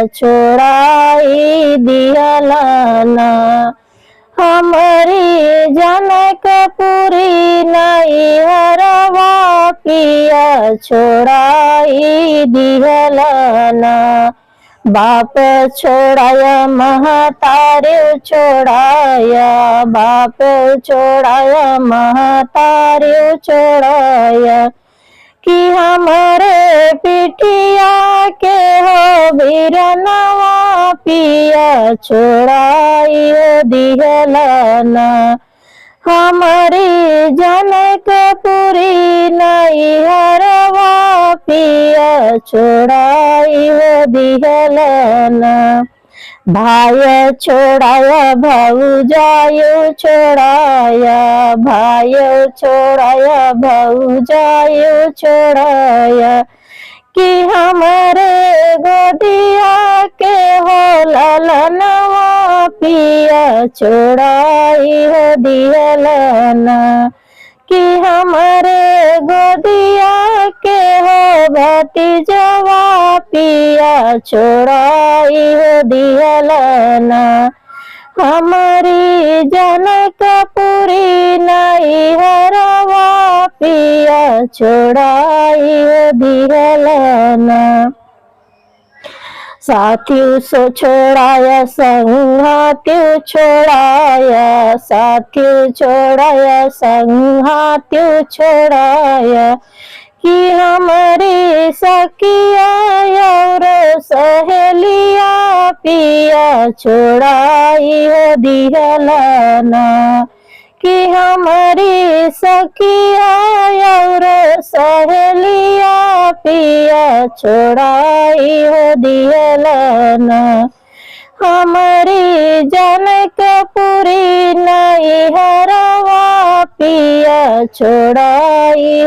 छोड़ाई दिहलना। हमारी जनकपुरी नैहरवा पिया छोड़ाई दिहलना। बाप छोड़ाया महतारे छोड़ाया, बाप छोड़ाया महतारे छोड़ाया, कि हमारे पिटिया के हो बिरनवा पिया छोड़ाई दिहलना। हमारी जनकपुरी नैहरवा पिया छोड़ाई दिहलना। भाई छोड़ाया भौजायो छोड़ाया, भाई छोड़ाया भौजायो छोड़ाया, कि हमारे गोदिया के हो ललनवा पिया छोड़ाई दिहलना। कि हमारे गोदिया के हो भतीजवा पिया छोड़ाई दिहलना। हमारी जनकपुरी नैहरवा पिया छोड़ाई दिहलना। साथियों सो छोड़ाया संघातियों छोड़ाया, साथियों छोड़ाया संघातियों छोड़ाया, कि हमारी सखिया और सहेलिया पिया छोड़ाई दिहलना। कि हमारी सखिया और सहेलिया पिया छोड़ाई दिहलना। हमारी जनकपुरी नैहरवा पिया छोड़ाई